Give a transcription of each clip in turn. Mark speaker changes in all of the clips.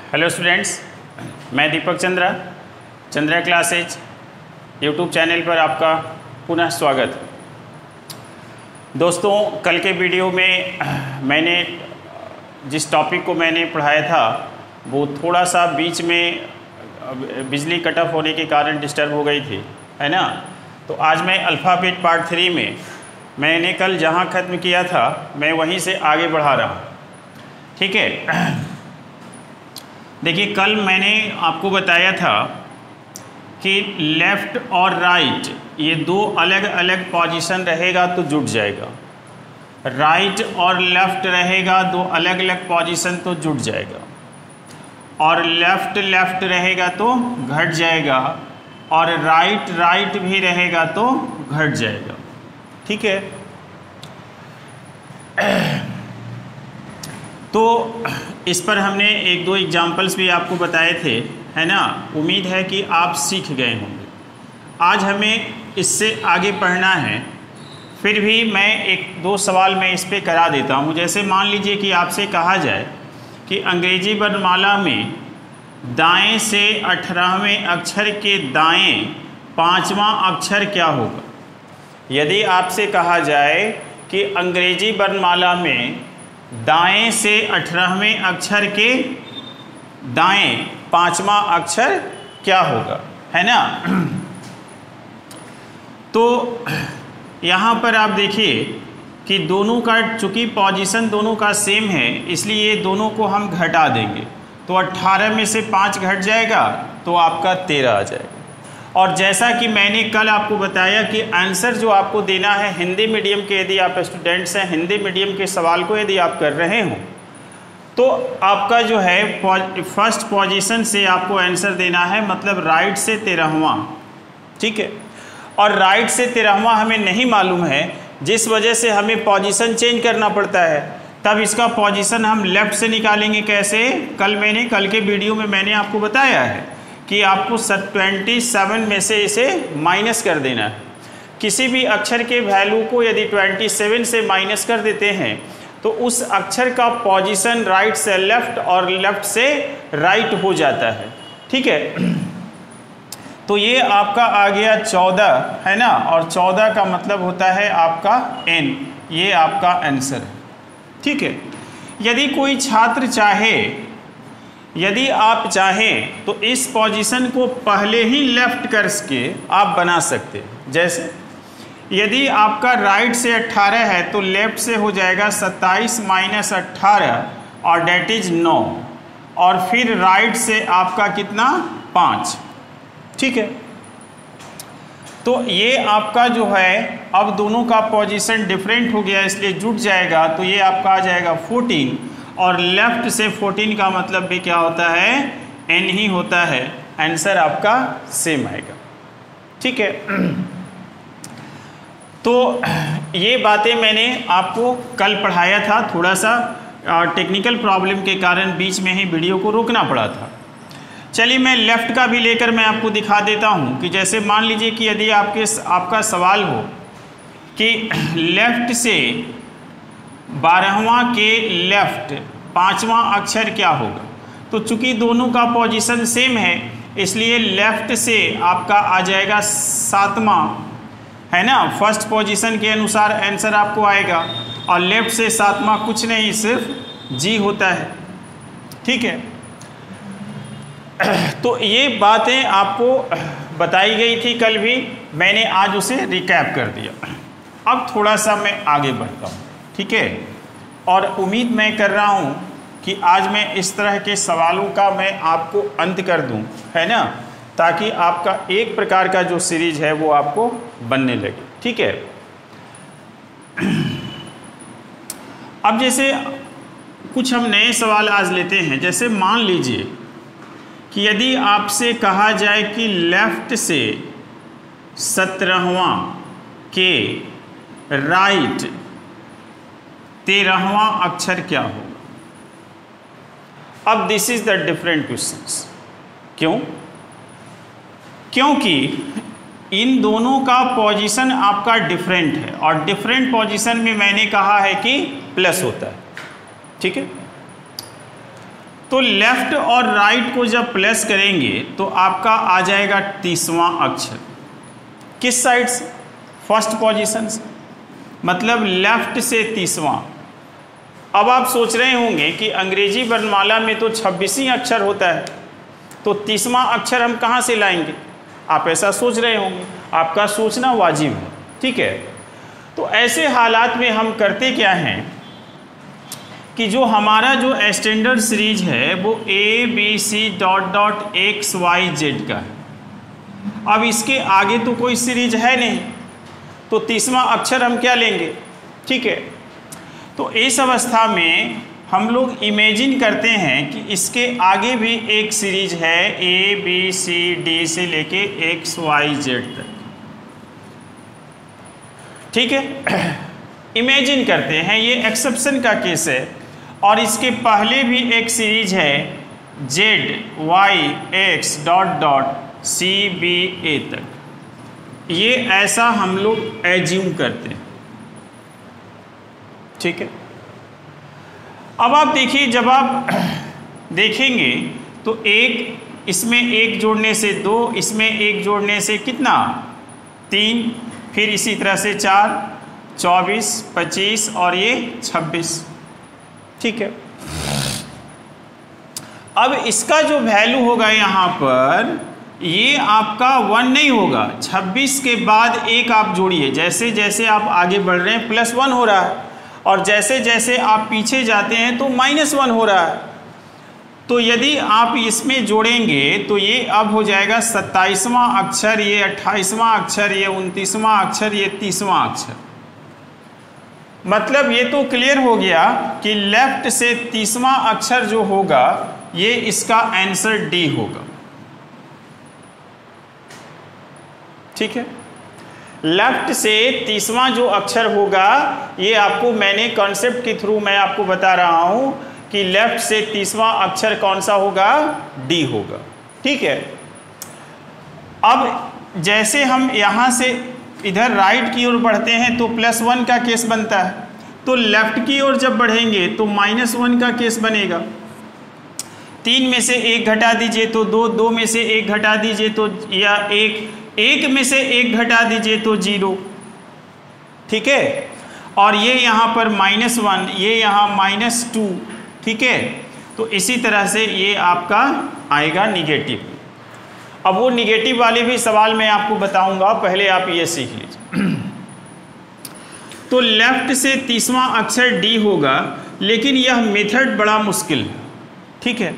Speaker 1: Hello students, मैं दीपक Chandra classes YouTube channel पर आपका पुनः स्वागत। दोस्तों, कल के वीडियो में मैंने जिस टॉपिक को मैंने पढ़ाया था वो थोड़ा सा बीच में बिजली कट ऑफ होने के कारण डिस्टर्ब हो गई थी, है ना। तो आज मैं अल्फ़ाबेट पार्ट 3 में मैंने कल जहाँ ख़त्म किया था मैं वहीं से आगे बढ़ा रहा हूँ, ठीक है। देखिए, कल मैंने आपको बताया था कि लेफ़्ट और राइट ये दो अलग अलग पोजीशन रहेगा तो जुड़ जाएगा, राइट और लेफ़्ट रहेगा दो अलग अलग पोजीशन तो जुड़ जाएगा, और लेफ़्ट रहेगा तो घट जाएगा, और राइट भी रहेगा तो घट जाएगा, ठीक है। तो इस पर हमने एक दो एग्जाम्पल्स भी आपको बताए थे, है ना। उम्मीद है कि आप सीख गए होंगे। आज हमें इससे आगे पढ़ना है, फिर भी मैं एक दो सवाल मैं इस पे करा देता हूँ। जैसे मान लीजिए कि आपसे कहा जाए कि अंग्रेजी वर्णमाला में दाएं से 18वें अक्षर के दाएं 5वां अक्षर क्या होगा। यदि आपसे कहा जाए कि अंग्रेजी वर्णमाला में दाएं से 18वें अक्षर के दाएं 5वां अक्षर क्या होगा, है ना। तो यहाँ पर आप देखिए कि दोनों का चूँकि पोजीशन दोनों का सेम है, इसलिए दोनों को हम घटा देंगे। तो 18 में से 5 घट जाएगा तो आपका 13 आ जाएगा। और जैसा कि मैंने कल आपको बताया कि आंसर जो आपको देना है हिंदी मीडियम के, यदि आप स्टूडेंट्स हैं, हिंदी मीडियम के सवाल को यदि आप कर रहे हो तो आपका जो है फर्स्ट पोजीशन से आपको आंसर देना है, मतलब राइट से 13वां, ठीक है। और राइट से 13वां हमें नहीं मालूम है, जिस वजह से हमें पोजीशन चेंज करना पड़ता है। तब इसका पोजीशन हम लेफ़्ट से निकालेंगे। कैसे? कल के वीडियो में मैंने आपको बताया है कि आपको 27 में से इसे माइनस कर देना है। किसी भी अक्षर के वैल्यू को यदि 27 से माइनस कर देते हैं तो उस अक्षर का पोजीशन राइट से लेफ़्ट और लेफ़्ट से राइट हो जाता है, ठीक है। तो ये आपका आ गया 14, है ना, और 14 का मतलब होता है आपका n। ये आपका आंसर है, ठीक है। यदि कोई छात्र चाहे, यदि आप चाहें तो इस पोजीशन को पहले ही लेफ़्ट करके आप बना सकते हैं। जैसे यदि आपका राइट से 18 है तो लेफ़्ट से हो जाएगा 27 माइनस 18 और डेट इज 9, और फिर राइट से आपका कितना 5, ठीक है। तो ये आपका जो है अब दोनों का पोजीशन डिफरेंट हो गया, इसलिए जुट जाएगा। तो ये आपका आ जाएगा 14, और लेफ़्ट से 14 का मतलब भी क्या होता है, n ही होता है। आंसर आपका सेम आएगा, ठीक है। तो ये बातें मैंने आपको कल पढ़ाया था, थोड़ा सा टेक्निकल प्रॉब्लम के कारण बीच में ही वीडियो को रोकना पड़ा था। चलिए, मैं लेफ़्ट का भी लेकर मैं आपको दिखा देता हूँ कि जैसे मान लीजिए कि यदि आपका सवाल हो कि लेफ़्ट से 12वां के लेफ़्ट 5वां अक्षर क्या होगा, तो चूंकि दोनों का पोजीशन सेम है इसलिए लेफ़्ट से आपका आ जाएगा 7वां, है ना। फर्स्ट पोजीशन के अनुसार आंसर आपको आएगा, और लेफ़्ट से 7वां कुछ नहीं, सिर्फ जी होता है, ठीक है। तो ये बातें आपको बताई गई थी कल भी, मैंने आज उसे रिकैप कर दिया। अब थोड़ा सा मैं आगे बढ़ता हूँ, ठीक है। और उम्मीद मैं कर रहा हूँ कि आज मैं इस तरह के सवालों का मैं आपको अंत कर दूँ, है ना, ताकि आपका एक प्रकार का जो सीरीज है वो आपको बनने लगे, ठीक है। अब जैसे कुछ हम नए सवाल आज लेते हैं। जैसे मान लीजिए कि यदि आपसे कहा जाए कि लेफ़्ट से 17वां के राइट 13वां अक्षर क्या होगा। अब this is the different questions. क्यों? क्योंकि इन दोनों का पोजीशन आपका डिफरेंट है, और डिफरेंट पोजीशन में मैंने कहा है कि प्लस होता है, ठीक है। तो लेफ्ट और राइट को जब प्लस करेंगे तो आपका आ जाएगा 30वां अक्षर। किस साइड से? फर्स्ट पोजीशन से, मतलब लेफ्ट से 30वां। अब आप सोच रहे होंगे कि अंग्रेजी वर्णमाला में तो 26 ही अक्षर होता है, तो 30वां अक्षर हम कहाँ से लाएंगे? आप ऐसा सोच रहे होंगे, आपका सोचना वाजिब है, ठीक है। तो ऐसे हालात में हम करते क्या हैं कि जो हमारा जो स्टैंडर्ड सीरीज है वो ABC ... का है। अब इसके आगे तो कोई सीरीज है नहीं, तो 30वां अक्षर हम क्या लेंगे, ठीक है। तो इस अवस्था में हम लोग इमेजिन करते हैं कि इसके आगे भी एक सीरीज है ABCD से लेके XYZ तक, ठीक है। इमेजिन करते हैं, ये एक्सेप्शन का केस है। और इसके पहले भी एक सीरीज है ZYX ... CBA तक। ये ऐसा हम लोग एज्यूम करते हैं, ठीक है। अब आप देखिए, जब आप देखेंगे तो एक, इसमें एक जोड़ने से 2, इसमें एक जोड़ने से कितना 3, फिर इसी तरह से 4, 24, 25 और ये 26, ठीक है। अब इसका जो वैल्यू होगा यहाँ पर, ये आपका 1 नहीं होगा। 26 के बाद एक आप जोड़िए, जैसे जैसे आप आगे बढ़ रहे हैं +1 हो रहा है, और जैसे जैसे आप पीछे जाते हैं तो -1 हो रहा है। तो यदि आप इसमें जोड़ेंगे तो ये अब हो जाएगा 27वां अक्षर, ये 28वां अक्षर, ये 29वां अक्षर, ये 30वां अक्षर। मतलब ये तो क्लियर हो गया कि लेफ्ट से 30वां अक्षर जो होगा ये इसका आंसर डी होगा, ठीक है। लेफ्ट से 30वां जो अक्षर होगा, ये आपको मैंने कॉन्सेप्ट के थ्रू मैं आपको बता रहा हूं कि लेफ्ट से 30वां अक्षर कौन सा होगा, डी होगा, ठीक है। अब जैसे हम यहां से इधर राइट की ओर बढ़ते हैं तो +1 का केस बनता है, तो लेफ्ट की ओर जब बढ़ेंगे तो -1 का केस बनेगा। 3 में से 1 घटा दीजिए तो 2, 2 में से 1 घटा दीजिए तो, या 1 में से 1 घटा दीजिए तो 0, ठीक है। और ये यहाँ पर -1, ये यहाँ -2, ठीक है। तो इसी तरह से ये आपका आएगा निगेटिव। अब वो निगेटिव वाले भी सवाल मैं आपको बताऊंगा, पहले आप ये सीख लीजिए। तो लेफ्ट से 30वां अक्षर डी होगा, लेकिन यह मेथड बड़ा मुश्किल है, ठीक है।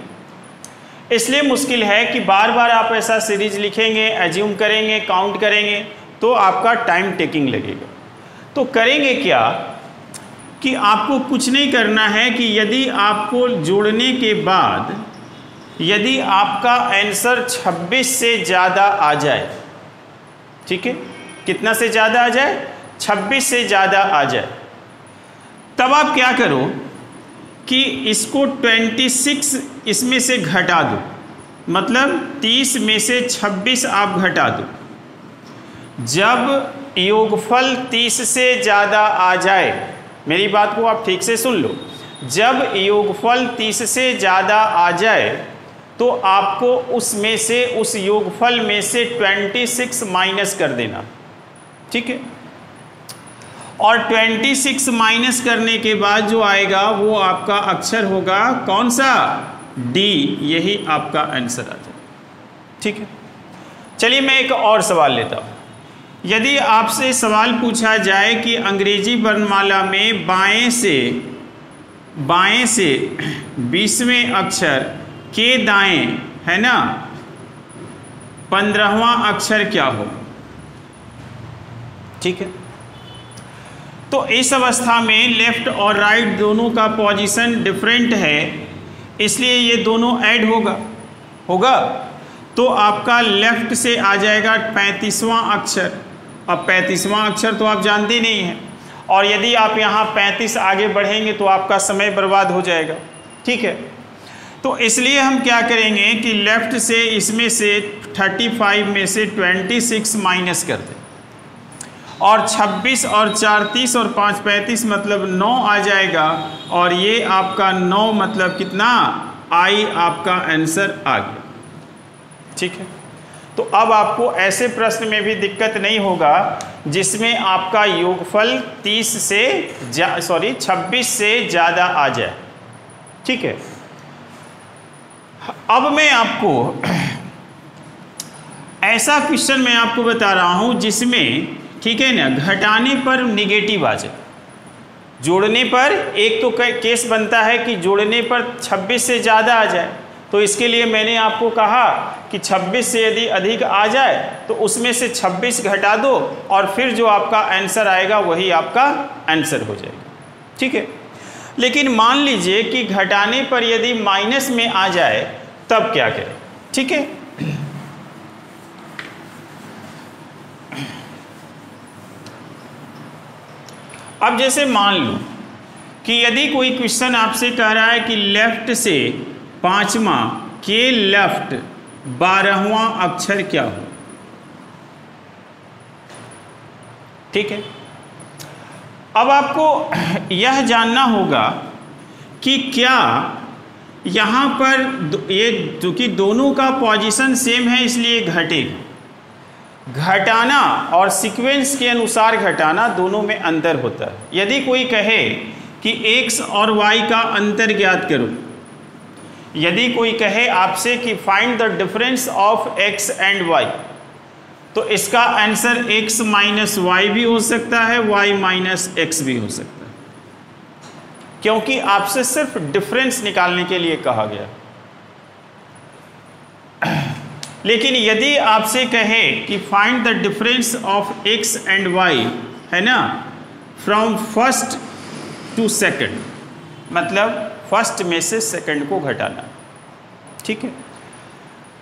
Speaker 1: इसलिए मुश्किल है कि बार बार आप ऐसा सीरीज लिखेंगे, एज्यूम करेंगे, काउंट करेंगे तो आपका टाइम टेकिंग लगेगा। तो करेंगे क्या कि आपको कुछ नहीं करना है कि यदि आपको जोड़ने के बाद यदि आपका आंसर 26 से ज़्यादा आ जाए, ठीक है, कितना से ज़्यादा आ जाए, 26 से ज़्यादा आ जाए, तब आप क्या करो कि इसको 26 इसमें से घटा दो, मतलब 30 में से 26 आप घटा दो। जब योगफल 30 से ज़्यादा आ जाए, मेरी बात को आप ठीक से सुन लो, जब योगफल 30 से ज़्यादा आ जाए तो आपको उसमें से, उस योगफल में से 26 माइनस कर देना, ठीक है। और 26 माइनस करने के बाद जो आएगा वो आपका अक्षर होगा कौन सा, डी, यही आपका आंसर आ जाए, ठीक है। चलिए मैं एक और सवाल लेता हूँ। यदि आपसे सवाल पूछा जाए कि अंग्रेजी वर्णमाला में बाएं से 20वें अक्षर के दाएं, है ना, 15वां अक्षर क्या हो, ठीक है। तो इस अवस्था में लेफ्ट और राइट दोनों का पोजीशन डिफरेंट है, इसलिए ये दोनों ऐड होगा तो आपका लेफ्ट से आ जाएगा 35वां अक्षर। अब 35वां अक्षर तो आप जानते नहीं हैं, और यदि आप यहाँ 35 आगे बढ़ेंगे तो आपका समय बर्बाद हो जाएगा, ठीक है। तो इसलिए हम क्या करेंगे कि लेफ्ट से इसमें से 35 में से 26 माइनस कर दें, और 26 और 4 30 और 5 35 मतलब 9 आ जाएगा, और ये आपका 9 मतलब कितना, आई आपका आंसर आ गया। ठीक है, तो अब आपको ऐसे प्रश्न में भी दिक्कत नहीं होगा जिसमें आपका योगफल 26 से ज़्यादा आ जाए। ठीक है, अब मैं आपको ऐसा क्वेश्चन मैं आपको बता रहा हूं जिसमें, ठीक है ना, घटाने पर निगेटिव आ जाए, जोड़ने पर एक तो केस बनता है कि जोड़ने पर 26 से ज़्यादा आ जाए। तो इसके लिए मैंने आपको कहा कि 26 से यदि अधिक आ जाए तो उसमें से 26 घटा दो और फिर जो आपका आंसर आएगा वही आपका आंसर हो जाएगा। ठीक है, लेकिन मान लीजिए कि घटाने पर यदि माइनस में आ जाए तब क्या करें। ठीक है, अब जैसे मान लो कि यदि कोई क्वेश्चन आपसे कह रहा है कि लेफ्ट से 5वां के लेफ्ट 12वां अक्षर क्या हो। ठीक है, अब आपको यह जानना होगा कि क्या यहाँ पर ये चूंकि दोनों का पोजीशन सेम है इसलिए घटेगा। घटाना और सीक्वेंस के अनुसार घटाना दोनों में अंतर होता है। यदि कोई कहे कि x और y का अंतर ज्ञात करो, यदि कोई कहे आपसे कि find the difference of x and y, तो इसका आंसर x माइनस वाई भी हो सकता है, y माइनस एक्स भी हो सकता है, क्योंकि आपसे सिर्फ डिफरेंस निकालने के लिए कहा गया। लेकिन यदि आपसे कहे कि find the difference of x and y, है ना, फ्रॉम फर्स्ट टू सेकंड, मतलब फर्स्ट में से सेकंड को घटाना। ठीक है,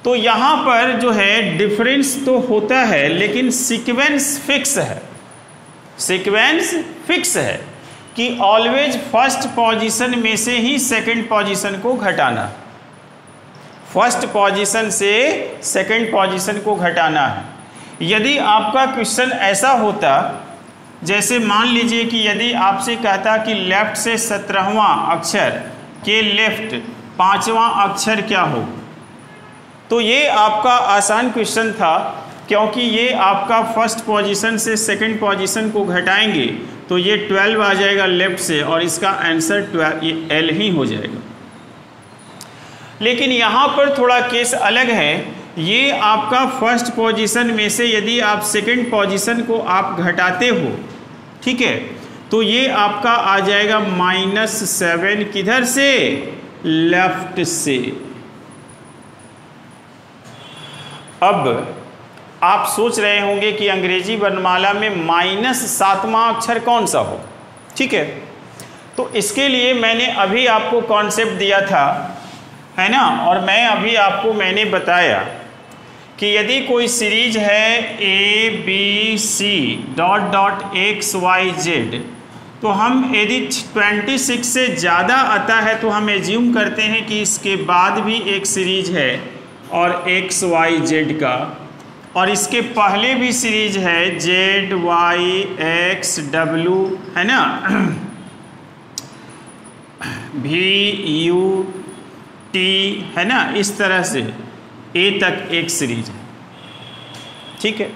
Speaker 1: तो यहाँ पर जो है डिफरेंस तो होता है लेकिन सीक्वेंस फिक्स है। सीक्वेंस फिक्स है कि ऑलवेज फर्स्ट पोजीशन में से ही सेकंड पोजीशन को घटाना, फर्स्ट पोजीशन से सेकंड पोजीशन को घटाना है। यदि आपका क्वेश्चन ऐसा होता, जैसे मान लीजिए कि यदि आपसे कहता कि लेफ्ट से 17वां अक्षर के लेफ्ट 5वां अक्षर क्या हो, तो ये आपका आसान क्वेश्चन था, क्योंकि ये आपका फर्स्ट पोजीशन से सेकंड पोजीशन को घटाएंगे तो ये 12 आ जाएगा लेफ्ट से और इसका आंसर 12 ये L ही हो जाएगा। लेकिन यहाँ पर थोड़ा केस अलग है। ये आपका फर्स्ट पोजीशन में से यदि आप सेकंड पोजीशन को आप घटाते हो, ठीक है, तो ये आपका आ जाएगा -7 किधर से, लेफ्ट से। अब आप सोच रहे होंगे कि अंग्रेजी वर्णमाला में -7वां अक्षर कौन सा हो। ठीक है, तो इसके लिए मैंने अभी आपको कॉन्सेप्ट दिया था, है ना, और मैं अभी आपको मैंने बताया कि यदि कोई सीरीज है ABC .x y z, तो हम यदि 26 से ज़्यादा आता है तो हम एज्यूम करते हैं कि इसके बाद भी एक सीरीज है और x y z का, और इसके पहले भी सीरीज है z y x w, है ना, v u t, है ना, इस तरह से a तक एक सीरीज है। ठीक है,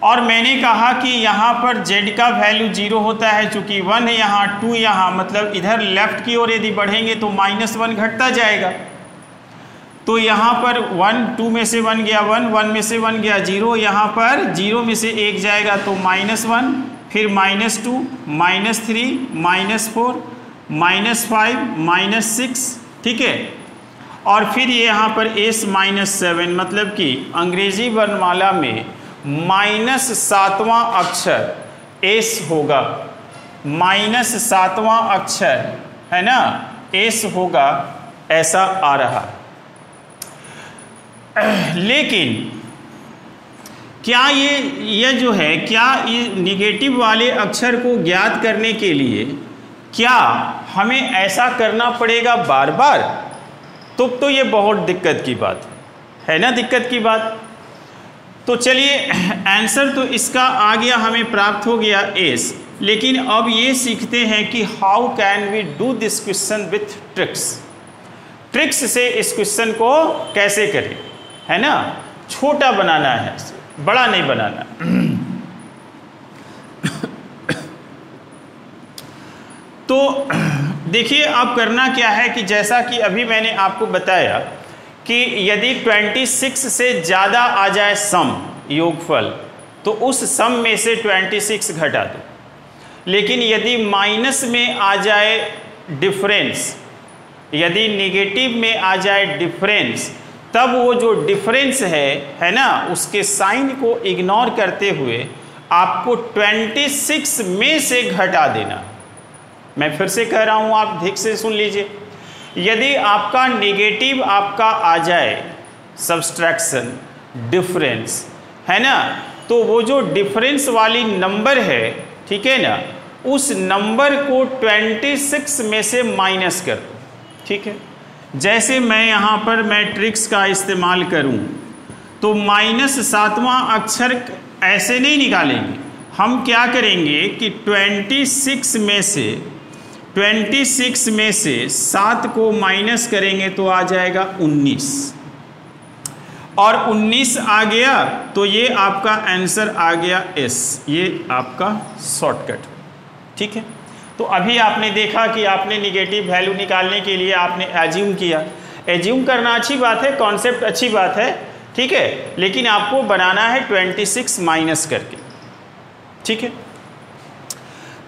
Speaker 1: और मैंने कहा कि यहाँ पर z का वैल्यू 0 होता है, चूंकि 1 है यहाँ, 2 यहाँ, मतलब इधर लेफ्ट की ओर यदि बढ़ेंगे तो -1 घटता जाएगा। तो यहाँ पर 1 2 में से 1 गया 1, 1 में से 1 गया 0, यहाँ पर 0 में से 1 जाएगा तो -1, फिर -2, -3, -4, -5, -6। ठीक है, और फिर ये यहाँ पर S-7, मतलब कि अंग्रेजी वर्णमाला में -7वां अक्षर S होगा, -7वां अक्षर, है ना, S होगा, ऐसा आ रहा। लेकिन क्या ये जो है, क्या ये निगेटिव वाले अक्षर को ज्ञात करने के लिए क्या हमें ऐसा करना पड़ेगा बार बार? तो ये बहुत दिक्कत की बात है ना, दिक्कत की बात। तो चलिए आंसर तो इसका आ गया, हमें प्राप्त हो गया S। लेकिन अब ये सीखते हैं कि how can we do this question with tricks. Tricks से इस क्वेश्चन को कैसे करें, है ना। छोटा बनाना है, बड़ा नहीं बनाना। तो देखिए अब करना क्या है कि जैसा कि अभी मैंने आपको बताया कि यदि 26 से ज़्यादा आ जाए सम योगफल तो उस सम में से 26 घटा दो, लेकिन यदि माइनस में आ जाए डिफरेंस, यदि नेगेटिव में आ जाए डिफरेंस, तब वो जो डिफरेंस है ना, उसके साइन को इग्नोर करते हुए आपको 26 में से घटा देना। मैं फिर से कह रहा हूँ, आप ठीक से सुन लीजिए। यदि आपका नेगेटिव आपका आ जाए सब्सट्रैक्शन डिफरेंस, है ना, तो वो जो डिफरेंस वाली नंबर है, ठीक है ना, उस नंबर को 26 में से माइनस कर दो, ठीक है। जैसे मैं यहाँ पर मैट्रिक्स का इस्तेमाल करूँ तो माइनस 7वां अक्षर ऐसे नहीं निकालेंगे, हम क्या करेंगे कि 26 में से 7 को माइनस करेंगे तो आ जाएगा 19, और 19 आ गया तो ये आपका आंसर आ गया S, ये आपका शॉर्टकट, ठीक है। तो अभी आपने देखा कि आपने निगेटिव वैल्यू निकालने के लिए आपने एज्यूम किया। एज्यूम करना अच्छी बात है, कॉन्सेप्ट अच्छी बात है, ठीक है, लेकिन आपको बनाना है 26 माइनस करके, ठीक है।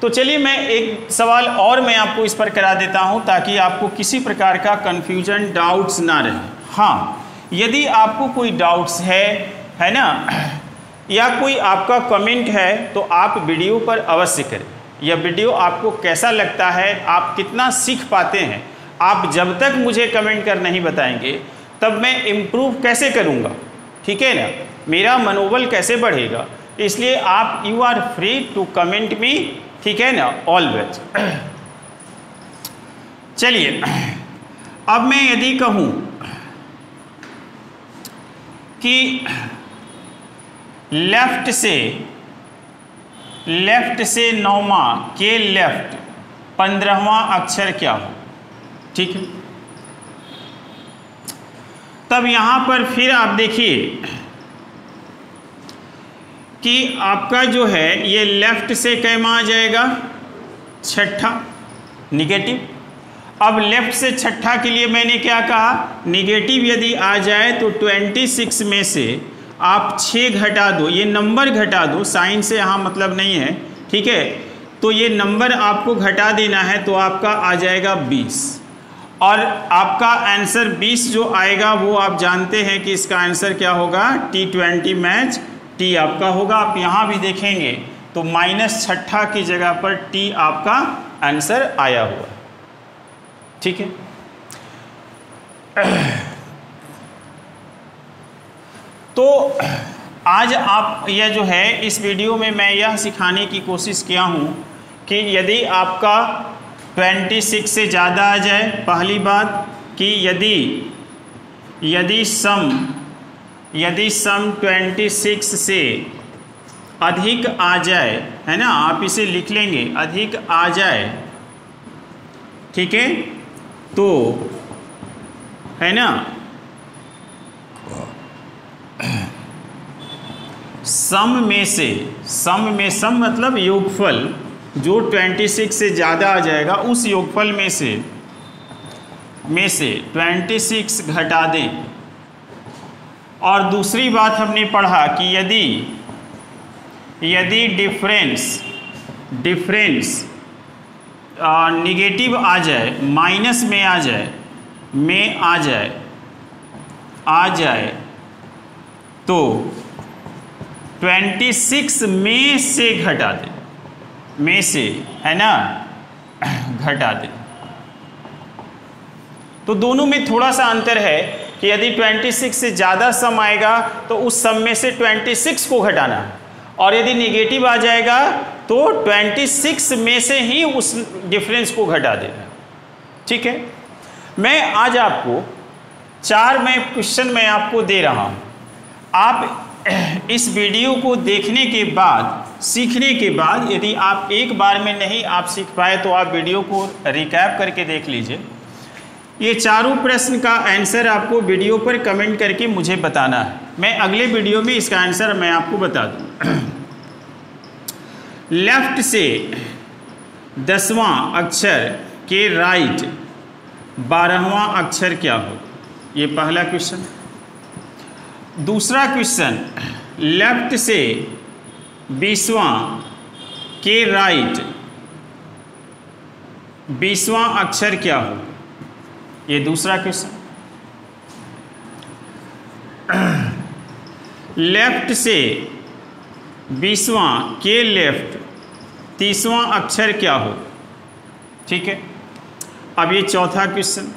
Speaker 1: तो चलिए मैं एक सवाल और मैं आपको इस पर करा देता हूं ताकि आपको किसी प्रकार का कन्फ्यूजन डाउट्स ना रहे। हाँ, यदि आपको कोई डाउट्स है ना, या कोई आपका कमेंट है तो आप वीडियो पर अवश्य करें। यह वीडियो आपको कैसा लगता है, आप कितना सीख पाते हैं, आप जब तक मुझे कमेंट कर नहीं बताएंगे तब मैं इम्प्रूव कैसे करूँगा, ठीक है ना, मेरा मनोबल कैसे बढ़ेगा। इसलिए आप you are free to comment me, ठीक है ना, ऑलवेज। चलिए अब मैं यदि कहूँ कि लेफ्ट से 9वां के लेफ्ट 15वां अक्षर क्या हो, ठीक है। तब यहां पर फिर आप देखिए कि आपका जो है ये लेफ्ट से कैमा आ जाएगा 6ठा निगेटिव। अब लेफ्ट से 6ठा के लिए मैंने क्या कहा, निगेटिव यदि आ जाए तो 26 में से आप 6 घटा दो, ये नंबर घटा दो, साइन से यहाँ मतलब नहीं है, ठीक है। तो ये नंबर आपको घटा देना है तो आपका आ जाएगा 20, और आपका आंसर 20 जो आएगा वो आप जानते हैं कि इसका आंसर क्या होगा, T20 मैच T आपका होगा। आप यहाँ भी देखेंगे तो -6ठा की जगह पर T आपका आंसर आया हुआ, ठीक है। तो आज आप यह जो है इस वीडियो में मैं यह सिखाने की कोशिश किया हूँ कि यदि आपका 26 से ज़्यादा आ जाए, पहली बात कि यदि सम 26 से अधिक आ जाए, है ना, आप इसे लिख लेंगे, अधिक आ जाए, ठीक है, तो है ना सम में सम मतलब योगफल जो 26 से ज़्यादा आ जाएगा उस योगफल में से 26 घटा दें। और दूसरी बात हमने पढ़ा कि यदि डिफरेंस निगेटिव आ जाए, माइनस में आ जाए तो 26 में से घटा दे, में से, है ना, घटा दे। तो दोनों में थोड़ा सा अंतर है कि यदि 26 से ज़्यादा सम आएगा तो उस सम में से 26 को घटाना है, और यदि नेगेटिव आ जाएगा तो 26 में से ही उस डिफरेंस को घटा देना, ठीक है। मैं आज आपको 4 क्वेश्चन मैं आपको दे रहा हूँ। आप इस वीडियो को देखने के बाद, सीखने के बाद, यदि आप एक बार में नहीं आप सीख पाए तो आप वीडियो को रिकैप करके देख लीजिए। ये चारों प्रश्न का आंसर आपको वीडियो पर कमेंट करके मुझे बताना है। मैं अगले वीडियो में इसका आंसर मैं आपको बता दूँ। लेफ्ट से 10वां अक्षर के राइट 12वां अक्षर क्या हो? ये पहला क्वेश्चन। दूसरा क्वेश्चन, लेफ्ट से 20वां के राइट 20वां अक्षर क्या हो? ये दूसरा क्वेश्चन। लेफ्ट से 20वां के लेफ्ट 30वां अक्षर क्या हो? ठीक है। अब ये चौथा क्वेश्चन,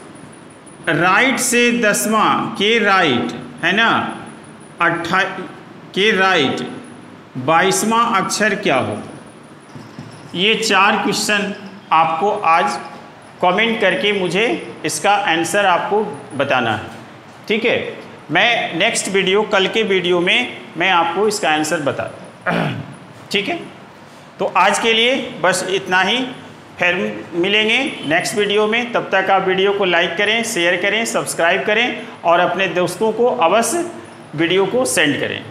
Speaker 1: राइट से 10वां के राइट है ना, के राइट 22वां अक्षर क्या हो? ये 4 क्वेश्चन आपको आज कमेंट करके मुझे इसका आंसर आपको बताना है। ठीक है। मैं नेक्स्ट वीडियो, कल के वीडियो में मैं आपको इसका आंसर बता दूँ। ठीक है। तो आज के लिए बस इतना ही, फिर मिलेंगे नेक्स्ट वीडियो में। तब तक आप वीडियो को लाइक करें, शेयर करें, सब्सक्राइब करें और अपने दोस्तों को अवश्य वीडियो को सेंड करें।